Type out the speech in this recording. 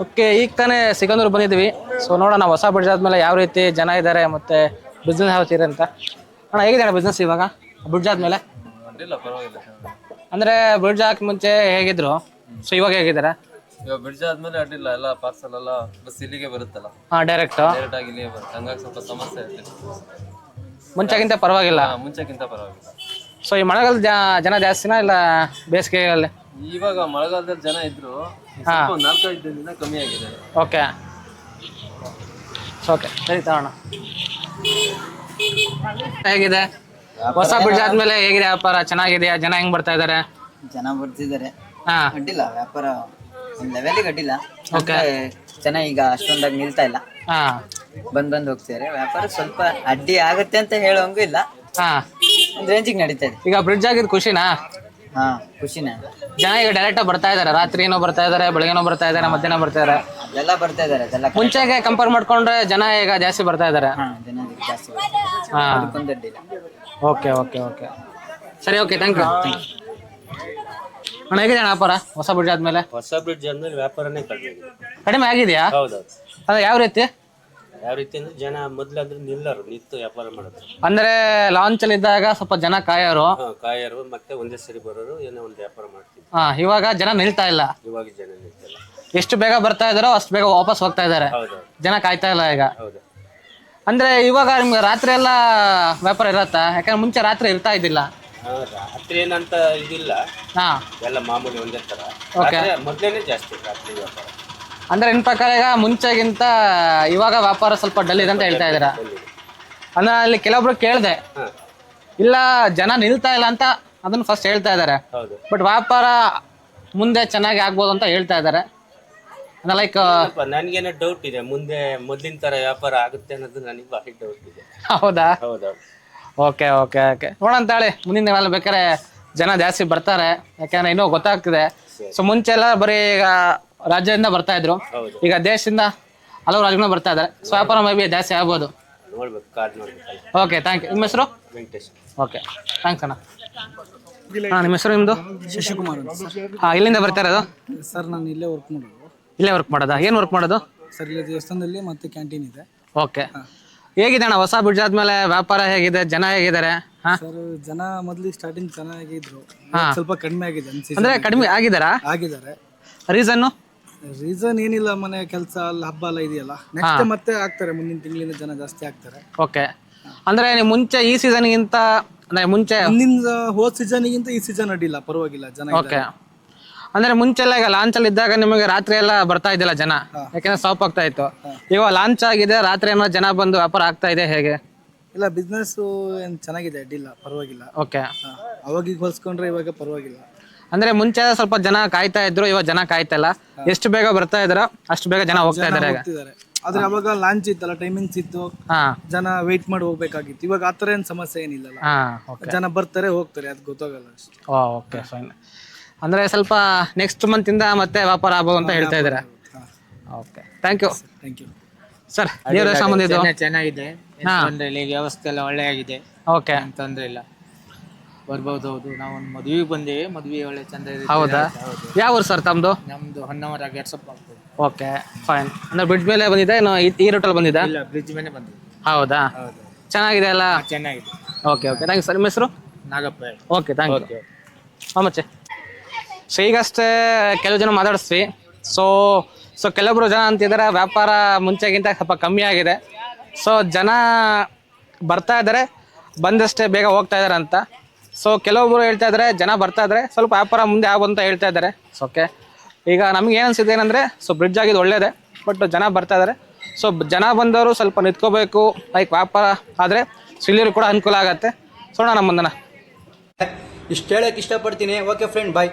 Okay, ಈಗ ತಾನೇ ಸಿಗಂದೂರು ಬಂದಿದ್ವಿ. ಸೊ ನೋಡೋಣ ಹೊಸ ಬ್ರಿಡ್ಜ್ ಆದ್ಮೇಲೆ ಯಾವ ರೀತಿ ಜನ ಇದ್ದಾರೆ ಮತ್ತೆ ಬಿಸ್ನೆಸ್ ಯಾವ ಇದೆ ಅಂತ. ಅಣ್ಣ ಹೇಗಿದೆ ಅಣ್ಣ ಬಿಸ್ನೆಸ್ ಇವಾಗ ಬ್ರಿಡ್ಜ್ ಆದ್ಮೇಲೆ? ಅಂದ್ರೆ ಬ್ರಿಡ್ಜ್ ಹಾಕಿ ಮುಂಚೆ ಹೇಗಿದ್ರು, ಸೊ ಇವಾಗ ಹೇಗಿದ್ದಾರೆ? ಇವಾಗ ಬ್ರಿಡ್ಜ್ ಆದ್ಮೇಲೆ ಅಡ್ಡಿಲ್ಲ, ಎಲ್ಲ ಪಾರ್ಸಲ್ ಎಲ್ಲ ಬಸ್ ಇಲ್ಲಿಗೆ ಬರುತ್ತಲ್ಲ, ಡೈರೆಕ್ಟ್ ಆಗಿ ಇಲ್ಲಿಗೆ ಬರುತ್ತೆ. ಹಂಗಾಗಿ ಸ್ವಲ್ಪ ಸಮಸ್ಯೆ ಇರ್ತದೆ. ಮುಂಚೆಗಿಂತ ಪರವಾಗಿಲ್ಲ? ಮುಂಚೆಗಿಂತ ಪರವಾಗಿಲ್ಲ. ಸೊ ಈ ಮಳೆಗಾಲದ ಜನ ಜಾಸ್ತಿನಾ ಇಲ್ಲ ಬೇಸಿಗೆಯಲ್ಲಿ? ಇವಾಗ ಮಳೆಗಾಲದಲ್ಲಿ ಜನ ಇದ್ರು, ಸ್ವಲ್ಪ 4-5 ದಿನದಿಂದ ಕಮ್ಮಿ ಆಗಿದೆ. ಓಕೆ ಓಕೆ, ಸರಿ ತಗೋಣ. ಹೇಗಿದೆ ಹೊಸ ಬ್ರಿಡ್ಜ್ ಆದ್ಮೇಲೆ ಹೇಗಿದೆ ವ್ಯಾಪಾರ? ಚೆನ್ನಾಗಿದೆಯಾ? ಜನ ಹೆಂಗ್ ಬರ್ತಾ ಇದಾರೆ? ಜನ ಬರ್ತಿದ್ದಾರೆ, ಹಾ ಅಡ್ಡಿಲ್ಲ. ವ್ಯಾಪಾರ ಒಂದ್ ಲೆವೆಲಿಗೆ ಅಡ್ಡಿಲ್ಲ. ಓಕೆ, ಜನ ಈಗ ಅಷ್ಟೊಂದಾಗಿ ನಿಲ್ತಾ ಇಲ್ಲ, ಹಾ ಬಂದ್ ಹೋಗ್ತಿದ್ದಾರೆ. ವ್ಯಾಪಾರ ಸ್ವಲ್ಪ ಅಡ್ಡಿ ಆಗುತ್ತೆ ಅಂತ ಹೇಳೋಂಗೂ ಇಲ್ಲ, ಹಾ ಒಂದ್ ರೇಂಜಿಗೆ ನಡೀತಾ ಇದೆ. ಈಗ ಬ್ರಿಡ್ಜ್ ಆಗಿದ್ ಖುಷಿನಾ? ಹಾ, ಖುಷಿನೇ. ಜನ ಈಗ ಡೈರೆಕ್ಟ್ ಬರ್ತಾ ಇದಾರೆ, ರಾತ್ರಿನೋ ಬರ್ತಾ ಇದಾರೆ, ಬೆಳಗ್ಗೆನೋ ಬರ್ತಾ ಇದಾರೆ, ಮಧ್ಯಾಹ್ನ ಬರ್ತಾ ಇದಾರೆ? ಅದೆಲ್ಲ ಬರ್ತಾ ಇದಾರೆ, ಅದೆಲ್ಲ ಮುಂಚೆಗೆ ಕಂಪೇರ್ ಮಾಡ್ಕೊಂಡ್ರೆ ಜನ ಈಗ ಜಾಸ್ತಿ ಬರ್ತಾ ಇದಾರೆ. ಜನ ಜಾಸ್ತಿ ಹಾ, ಅಡ್ಡಿಲ್ಲ. ಓಕೆ ಓಕೆ ಓಕೆ, ಸರಿ, ಓಕೆ, ಥ್ಯಾಂಕ್ ಯು. ಅಣ್ಣ ಹೇಗಿದೆ ಅಣ್ಣ ವ್ಯಾಪಾರ ಹೊಸ ಬ್ರಿಡ್ಜ್ ಆದ್ಮೇಲೆ? ಹೊಸ ಬ್ರಿಡ್ಜ್ ಆದ್ಮೇಲೆ ವ್ಯಾಪಾರನೇ ಕಡಿಮೆ ಆಗಿದೆಯಾ? ಹೌದೌದು. ಅದ ಯಾವ ರೀತಿ? ಯಾವ ರೀತಿ ಅಂದ್ರೆ ಜನ ಮೊದ್ಲಾದ್ರೆ ನಿಲ್ಲರು, ನಿಂತು ವ್ಯಾಪಾರ ಮಾಡೋದು. ಅಂದ್ರೆ ಲಾಂಚ್ ಅಲ್ಲಿ ಇದ್ದಾಗ ಸ್ವಲ್ಪ ಜನ ಕಾಯೋರು, ಕಾಯರು, ಮತ್ತೆ ಒಂದೇ ಸರಿ ಬರೋರು, ಏನೋ ಒಂದು ವ್ಯಾಪಾರ ಮಾಡ್ತಿದ್ರು. ಇವಾಗ ಜನ ನಿಲ್ತಾ ಇಲ್ಲ. ಇವಾಗ ಜನ ನಿಲ್ತಿಲ್ಲ. ಎಷ್ಟು ಬೇಗ ಬರ್ತಾ ಇದಾರೋ ಅಷ್ಟು ಬೇಗ ವಾಪಸ್ ಹೋಗ್ತಾ ಇದಾರೆ. ಹೌದೌದು. ಜನ ಕಾಯ್ತಾ ಇಲ್ಲ ಈಗ. ಹೌದು. ಅಂದ್ರೆ ಇವಾಗ ನಿಮ್ಗೆ ರಾತ್ರಿ ಎಲ್ಲ ವ್ಯಾಪಾರ ಇರತ್ತಾ? ಯಾಕಂದ್ರೆ ಮುಂಚೆ ರಾತ್ರಿ ಇರ್ತಾ ಇದ್ದಿಲ್ಲ. ರಾತ್ರಿ ಏನಂತ ಇದಿಲ್ಲ, ಹಾ, ಎಲ್ಲ ಮಾಮೂಲಿ ಒಂದೇ ತರ. ಮೊದ್ಲೇನೆ ಜಾಸ್ತಿ ರಾತ್ರಿ ವ್ಯಾಪಾರ. ಅಂದ್ರೆ ನಿನ್ ಪ್ರಕಾರ ಈಗ ಮುಂಚೆಗಿಂತ ಇವಾಗ ವ್ಯಾಪಾರ ಸ್ವಲ್ಪ ಡಲ್ ಇದೆ ಅಂತ ಹೇಳ್ತಾ ಇದ್ದೀರಾ? ಅಂದ್ರೆ ಅಲ್ಲಿ ಕೆಲವೊಬ್ರು ಕೇಳಿದೆ, ಇಲ್ಲ ಜನ ನಿಲ್ತಾ ಇಲ್ಲ ಅಂತ ಅದನ್ನ ಫಸ್ಟ್ ಹೇಳ್ತಾ ಇದಾರೆ, ಬಟ್ ವ್ಯಾಪಾರ ಮುಂದೆ ಚೆನ್ನಾಗಿ ಆಗ್ಬೋದು ಅಂತ ಹೇಳ್ತಾ ಇದಾರೆ. ಲೈಕ್ ನನ್ಗೇನೋ ಡೌಟ್ ಇದೆ, ಮುಂದೆ ಮೊದ್ಲಿನ ತರ ವ್ಯಾಪಾರ ಆಗುತ್ತೆ ಅನ್ನೋದು ನನಗೆ ಭಾರಿ ಡೌಟ್ ಇದೆ. ಹೌದಾ? ಹೌದೌದು. ಓಕೆ ಓಕೆ ಓಕೆ, ನೋಡೋಣ ತಾಳಿ. ಮುಂದಿನ ದಿನ ಬೇಕಾದ್ರೆ ಜನ ಜಾಸ್ತಿ ಬರ್ತಾರೆ, ಯಾಕಂದ್ರೆ ಇನ್ನೂ ಗೊತ್ತಾಗ್ತಿದೆ. ಸೊ ಮುಂಚೆ ಎಲ್ಲ ಬರೀ ಈಗ ರಾಜ್ಯದಿಂದ ಬರ್ತಾ ಇದ್ರು, ಈಗ ದೇಶದಿಂದ ಹಲವು ರಾಜ್ಯಗಳು ಬರ್ತಾ ಇದ್ದಾರೆ. ಸೊ ವ್ಯಾಪಾರ ಮೇ ಬಿ ಜಾಸ್ತಿ ಆಗ್ಬೋದು. ನೋಡ್ಬೇಕು, ಕಾರ್ಡ್ ನೋಡ್ಬೇಕು. Okay, thank you. ನಿಮ್ಮ ಹೆಸರು? ವೆಂಕಟೇಶ್. ಓಕೆ, ಥ್ಯಾಂಕ್ಸ್ ಅಣ್ಣ. ನಿಮ್ಮ ಹೆಸರು ನಿಮ್ಮದು? ಶಶಿಕುಮಾರ್. ಇಲ್ಲಿಂದ ಬರ್ತಾ ಇರೋದು? ಸರ್ ನಾನು ಇಲ್ಲೇ ವರ್ಕ್ ಮಾಡೋದು. ಇಲ್ಲೇ ವರ್ಕ್ ಮಾಡೋದಾ? ಏನು ವರ್ಕ್ ಮಾಡೋದು ಸರ್? ಇಲ್ಲಿ ದೇವಸ್ಥಾನದಲ್ಲಿ ಮತ್ತೆ ಕ್ಯಾಂಟೀನ್ ಇದೆ. ಓಕೆ, ಹೇಗಿದೆ ಅಣ್ಣ ಹೊಸ ಬ್ರಿಡ್ಜ್ ಆದ್ಮೇಲೆ ವ್ಯಾಪಾರ ಹೇಗಿದೆ? ಜನ ಹೇಗಿದ್ದಾರೆ? ಸರ್ ಜನ ಮೊದಲಿಗೆ ಸ್ಟಾರ್ಟಿಂಗ್ ಚೆನ್ನಾಗಿದ್ರು, ಸ್ವಲ್ಪ ಕಡಿಮೆ ಆಗಿದೆ ಅನ್ಸಿ. ಅಂದ್ರೆ ಕಡಿಮೆ ಆಗಿದ್ದಾರೆ? ರೀಸನ್ ಏನಿಲ್ಲ, ಮನೆ ಕೆಲಸ ಅಲ್ಲಿ ಹಬ್ಬ ಎಲ್ಲ ಇದೆಯಲ್ಲ, ನೆಕ್ಸ್ಟ್ ಮತ್ತೆ ಆಗ್ತಾರೆ. ಮುಂದಿನ ತಿಂಗಳಿಂದ ಜನ ಜಾಸ್ತಿ ಆಗ್ತಾರೆ. ಓಕೆ, ಅಂದ್ರೆ ನೀವು ಮುಂಚೆ ಈ ಸೀಸನ್ಗಿಂತ ಅಂದ್ರೆ ಮುಂಚೆ ಮುಂದಿನ ಹೋದ ಸೀಸನ್ಗಿಂತ ಈ ಸೀಸನ್ ಅಡ್ಡಿಲ್ಲ, ಪರವಾಗಿಲ್ಲ ಜನ. ಓಕೆ, ಅಂದ್ರೆ ಮುಂಚೆ ಎಲ್ಲ ಈಗ ಲಾಂಚ್ ಅಲ್ಲಿ ಇದ್ದಾಗ ನಿಮಗೆ ರಾತ್ರಿ ಎಲ್ಲ ಬರ್ತಾ ಇದ್ದಿಲ್ಲ ಜನ, ಯಾಕಂದ್ರೆ ಸ್ಟಾಪ್ ಆಗ್ತಾ ಇತ್ತು. ಇವಾಗ ಲಾಂಚ್ ಆಗಿದೆ, ರಾತ್ರಿ ಏನೋ ಜನ ಬಂದು ವ್ಯಾಪಾರ ಆಗ್ತಾ ಇದೆ, ಹೇಗೆ? ಇಲ್ಲ, ಬಿಸ್ನೆಸ್ ಏನ್ ಚೆನ್ನಾಗಿದೆ, ಅಡ್ಡಿಲ್ಲ, ಪರವಾಗಿಲ್ಲ. ಓಕೆ, ಅವಾಗ ಹೋಲ್ಸ್ಕೊಂಡ್ರೆ ಇವಾಗ ಪರವಾಗಿಲ್ಲ. ಅಂದ್ರೆ ಮುಂಚೆ ಸ್ವಲ್ಪ ಜನ ಕಾಯ್ತಾ ಇದ್ರು, ಇವಾಗ ಜನ ಕಾಯ್ತಾ ಇಲ್ಲ. ಎಷ್ಟು ಬೇಗ ಬರ್ತಾ ಇದಾರೋ ಅಷ್ಟು ಬೇಗ ಜನ ಹೋಗ್ತಾ ಇದಾರೆ. ಆದ್ರೆ ಅವಾಗ ಲಾಂಚ್ ಇತ್ತಲ್ಲ, ಟೈಮಿಂಗ್ಸ್ ಇತ್ತು, ಜನ ವೇಟ್ ಮಾಡಿ ಹೋಗ್ಬೇಕಾಗಿತ್ತು. ಇವಾಗ ಆತರ ಏನ್ ಸಮಸ್ಯೆ ಏನಿಲ್ಲ, ಜನ ಬರ್ತಾರೆ ಹೋಗ್ತಾರೆ, ಅದು ಗೊತ್ತಾಗಲ್ಲ ಅಷ್ಟೇ. Okay, fine. ಅಂದ್ರೆ ಸ್ವಲ್ಪ ನೆಕ್ಸ್ಟ್ ಮಂತ್ ಇಂದ ಮತ್ತೆ ವ್ಯಾಪಾರ ಆಗ್ಬೋದು ಅಂತ ಹೇಳ್ತಾ ಇದ್ದಾರೆ. Okay, thank you. ಸರ್, ದೇವ್ರ ದರ್ಶನ ಬಂದಿದ್ದು ಚೆನ್ನಾಗಿದೆ, ವ್ಯವಸ್ಥೆ ಎಲ್ಲ ಒಳ್ಳೆಯಾಗಿದೆ. ಓಕೆ, ತೊಂದ್ರೆ ಇಲ್ಲ, ಬರ್ಬೋದು. ಹೌದು, ನಾವು ಒಂದು ಮದುವೆಗೆ ಬಂದೇವೆ, ಮದುವೆ ಒಳ್ಳೆ ಚಂದ ಇದೆ. ಹೌದಾ? ಯಾವ ಊರು ಸರ್ ತಮ್ಮದು? ನಮ್ದು ಹೊನ್ನಾವರ ಗೆಟ್ಸಪ್ಪ. Okay, fine. ಅಂದ್ರೆ ಬ್ರಿಡ್ಜ್ ಮೇಲೆ ಬಂದಿದೆ, ಈ ರೂಟಲ್ಲಿ ಬಂದಿದೆ? ಇಲ್ಲ, ಬ್ರಿಡ್ಜ್ ಮೇಲೆ ಬಂದಿದೆ. ಹೌದಾ? ಚೆನ್ನಾಗಿದೆ ಅಲ್ಲ? ಚೆನ್ನಾಗಿದೆ. Okay okay, thank you sir. ನಿಮ್ಮ ಹೆಸರು? ನಾಗಪ್ಪ. Okay, thank you. ಮಚ್ಚೆ, ಸೊ ಈಗಷ್ಟೇ ಕೆಲವು ಜನ ಮಾತಾಡಿಸ್ವಿ. ಸೊ ಕೆಲವೊಬ್ರು ಜನ ಅಂತಿದ್ದಾರೆ ವ್ಯಾಪಾರ ಮುಂಚೆಗಿಂತ ಸ್ವಲ್ಪ ಕಮ್ಮಿ ಆಗಿದೆ. ಸೊ ಜನ ಬರ್ತಾ ಇದ್ದಾರೆ, ಬಂದಷ್ಟೇ ಬೇಗ ಹೋಗ್ತಾ ಇದ್ದಾರೆ ಅಂತ. ಸೊ ಕೆಲವೊಬ್ರು ಹೇಳ್ತಾ ಇದ್ದಾರೆ ಜನ ಬರ್ತಾ ಇದ್ದಾರೆ, ಸ್ವಲ್ಪ ವ್ಯಾಪಾರ ಮುಂದೆ ಆಗುವಂತ ಹೇಳ್ತಾ ಇದ್ದಾರೆ. ಓಕೆ, ಈಗ ನಮ್ಗೆ ಏನು ಅನ್ಸಿದೆ ಏನಂದರೆ, ಸೊ ಬ್ರಿಡ್ಜ್ ಆಗಿದ್ದು ಒಳ್ಳೇದೆ, ಬಟ್ ಜನ ಬರ್ತಾ ಇದ್ದಾರೆ. ಸೊ ಜನ ಬಂದವರು ಸ್ವಲ್ಪ ನಿಂತ್ಕೋಬೇಕು, ಲೈಕ್ ವ್ಯಾಪಾರ ಆದರೆ ಸಿಲಿಯರು ಕೂಡ ಅನುಕೂಲ ಆಗುತ್ತೆ. ಸೊ ನಮ್ಮ ಮುಂದನ ಇಷ್ಟು ಹೇಳಕ್ಕೆ ಇಷ್ಟಪಡ್ತೀನಿ. ಓಕೆ ಫ್ರೆಂಡ್, ಬಾಯ್.